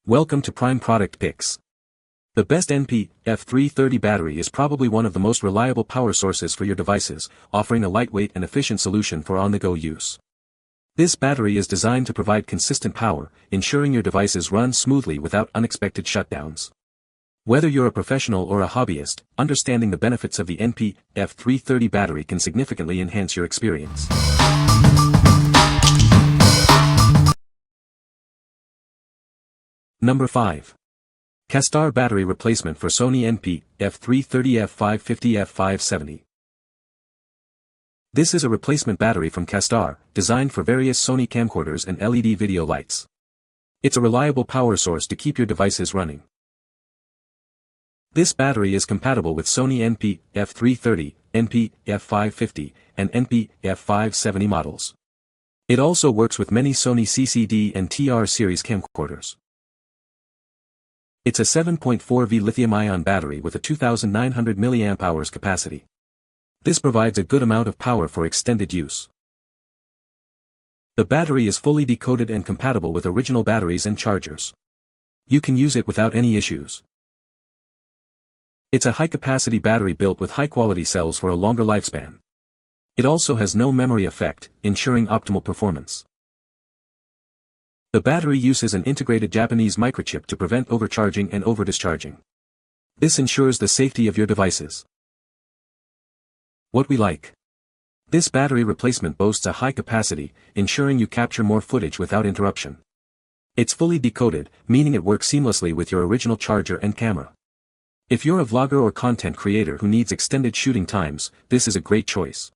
Welcome to Prime Product Picks. The best NP-F330 battery is probably one of the most reliable power sources for your devices, offering a lightweight and efficient solution for on-the-go use. This battery is designed to provide consistent power, ensuring your devices run smoothly without unexpected shutdowns. Whether you're a professional or a hobbyist, understanding the benefits of the NP-F330 battery can significantly enhance your experience. Number 5. Kastar battery replacement for Sony NP-F330 F550 F570. This is a replacement battery from Kastar, designed for various Sony camcorders and LED video lights. It's a reliable power source to keep your devices running. This battery is compatible with Sony NP-F330, NP-F550, and NP-F570 models. It also works with many Sony CCD and TR series camcorders. It's a 7.4V lithium-ion battery with a 2,900 mAh capacity. This provides a good amount of power for extended use. The battery is fully decoded and compatible with original batteries and chargers. You can use it without any issues. It's a high-capacity battery built with high-quality cells for a longer lifespan. It also has no memory effect, ensuring optimal performance. The battery uses an integrated Japanese microchip to prevent overcharging and overdischarging. This ensures the safety of your devices. What we like. This battery replacement boasts a high capacity, ensuring you capture more footage without interruption. It's fully decoded, meaning it works seamlessly with your original charger and camera. If you're a vlogger or content creator who needs extended shooting times, this is a great choice.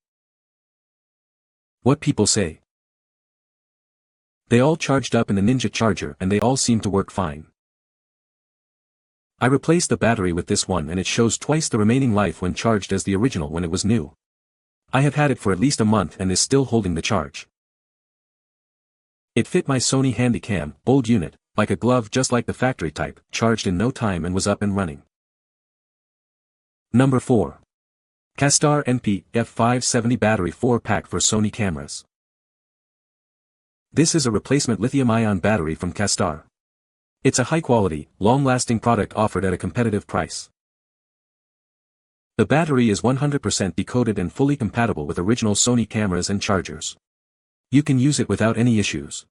What people say. They all charged up in the Ninja charger and they all seem to work fine. I replaced the battery with this one and it shows twice the remaining life when charged as the original when it was new. I have had it for at least a month and is still holding the charge. It fit my Sony Handycam, old unit, like a glove just like the factory type, charged in no time and was up and running. Number 4. Kastar NP-F570 Battery 4-Pack for Sony Cameras. This is a replacement lithium-ion battery from Kastar. It's a high-quality, long-lasting product offered at a competitive price. The battery is 100% decoded and fully compatible with original Sony cameras and chargers. You can use it without any issues.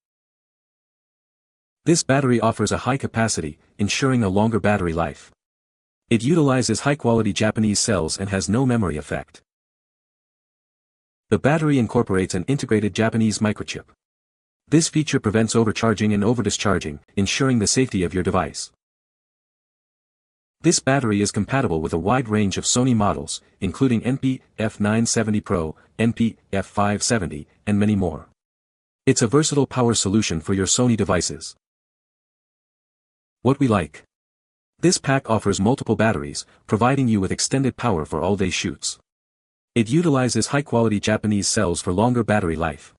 This battery offers a high capacity, ensuring a longer battery life. It utilizes high-quality Japanese cells and has no memory effect. The battery incorporates an integrated Japanese microchip. This feature prevents overcharging and overdischarging, ensuring the safety of your device. This battery is compatible with a wide range of Sony models, including NP-F970 Pro, NP-F570, and many more. It's a versatile power solution for your Sony devices. What we like. This pack offers multiple batteries, providing you with extended power for all-day shoots. It utilizes high-quality Japanese cells for longer battery life.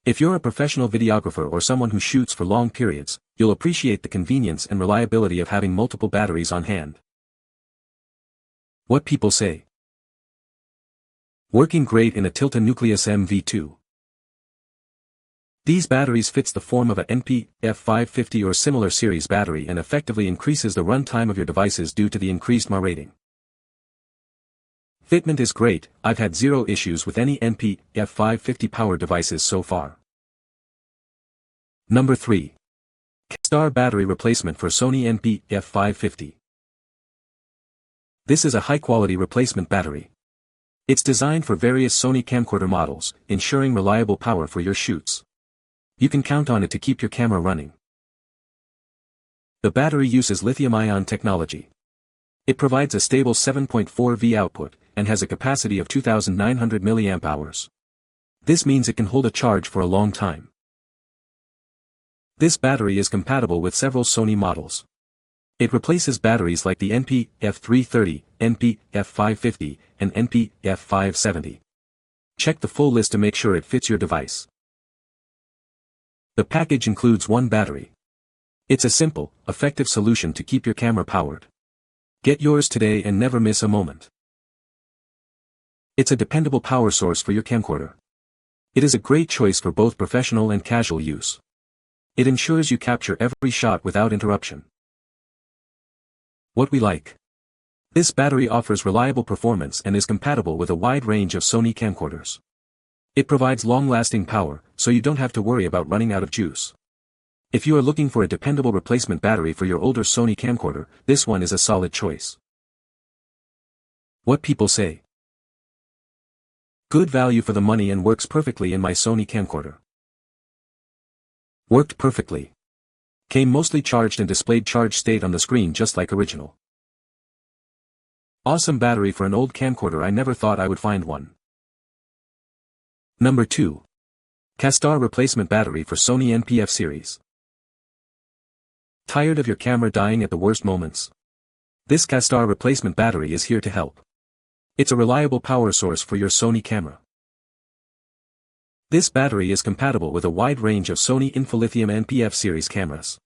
If you're a professional videographer or someone who shoots for long periods, you'll appreciate the convenience and reliability of having multiple batteries on hand. What people say. Working great in a Tilta Nucleus MV2. These batteries fits the form of a NP-F550 or similar series battery and effectively increases the runtime of your devices due to the increased mAh rating. Fitment is great. I've had zero issues with any NP-F550 power devices so far. Number 3. Kastar battery replacement for Sony NP-F550. This is a high-quality replacement battery. It's designed for various Sony camcorder models, ensuring reliable power for your shoots. You can count on it to keep your camera running. The battery uses lithium-ion technology. It provides a stable 7.4V output, and has a capacity of 2,900 mAh. This means it can hold a charge for a long time. This battery is compatible with several Sony models. It replaces batteries like the NP-F330, NP-F550, and NP-F570. Check the full list to make sure it fits your device. The package includes one battery. It's a simple, effective solution to keep your camera powered. Get yours today and never miss a moment. It's a dependable power source for your camcorder. It is a great choice for both professional and casual use. It ensures you capture every shot without interruption. What we like. This battery offers reliable performance and is compatible with a wide range of Sony camcorders. It provides long-lasting power, so you don't have to worry about running out of juice. If you are looking for a dependable replacement battery for your older Sony camcorder, this one is a solid choice. What people say. Good value for the money and works perfectly in my Sony camcorder. Worked perfectly. Came mostly charged and displayed charge state on the screen just like original. Awesome battery for an old camcorder. I never thought I would find one. Number 2. Kastar replacement battery for Sony NP-F series. Tired of your camera dying at the worst moments? This Kastar replacement battery is here to help. It's a reliable power source for your Sony camera. This battery is compatible with a wide range of Sony InfoLithium NP-F series cameras.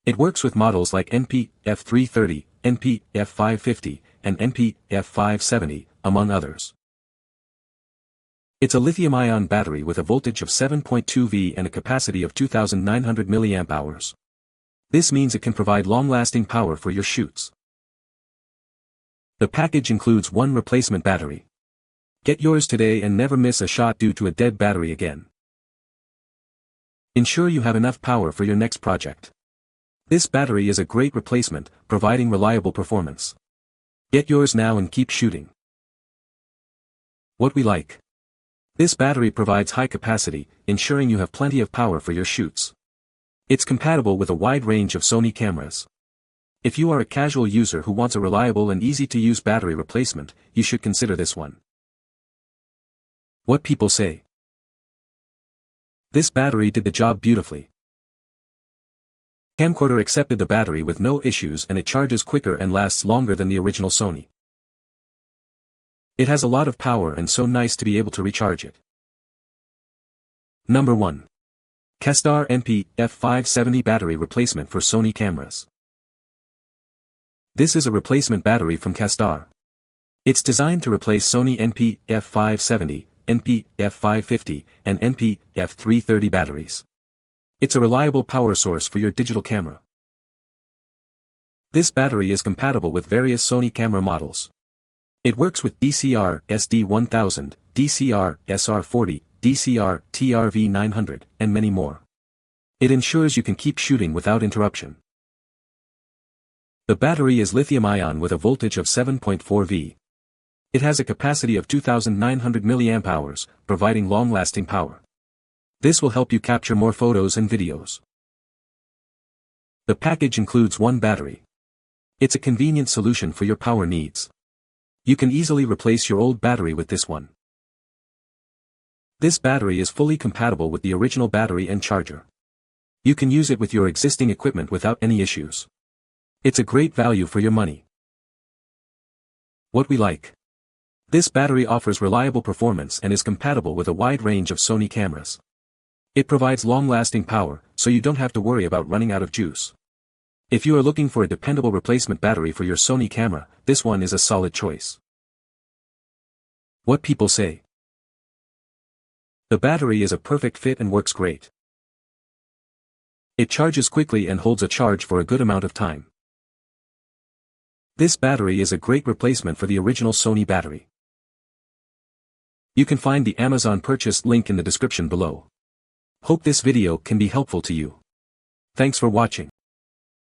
It works with models like NP-F330, NP-F550, and NP-F570, among others. It's a lithium-ion battery with a voltage of 7.2 V and a capacity of 2,900 mAh. This means it can provide long-lasting power for your shoots. The package includes one replacement battery. Get yours today and never miss a shot due to a dead battery again. Ensure you have enough power for your next project. This battery is a great replacement, providing reliable performance. Get yours now and keep shooting. What we like. This battery provides high capacity, ensuring you have plenty of power for your shoots. It's compatible with a wide range of Sony cameras. If you are a casual user who wants a reliable and easy-to-use battery replacement, you should consider this one. What people say. This battery did the job beautifully. Camcorder accepted the battery with no issues and it charges quicker and lasts longer than the original Sony. It has a lot of power and so nice to be able to recharge it. Number 1. Kastar NP-F570 Battery Replacement for Sony Cameras. This is a replacement battery from Kastar. It's designed to replace Sony NP-F570, NP-F550, and NP-F330 batteries. It's a reliable power source for your digital camera. This battery is compatible with various Sony camera models. It works with DCR SD1000, DCR SR40, DCR TRV900, and many more. It ensures you can keep shooting without interruption. The battery is lithium-ion with a voltage of 7.4 V. It has a capacity of 2,900 mAh, providing long-lasting power. This will help you capture more photos and videos. The package includes one battery. It's a convenient solution for your power needs. You can easily replace your old battery with this one. This battery is fully compatible with the original battery and charger. You can use it with your existing equipment without any issues. It's a great value for your money. What we like. This battery offers reliable performance and is compatible with a wide range of Sony cameras. It provides long-lasting power, so you don't have to worry about running out of juice. If you are looking for a dependable replacement battery for your Sony camera, this one is a solid choice. What people say. The battery is a perfect fit and works great. It charges quickly and holds a charge for a good amount of time. This battery is a great replacement for the original Sony battery. You can find the Amazon purchase link in the description below. Hope this video can be helpful to you. Thanks for watching.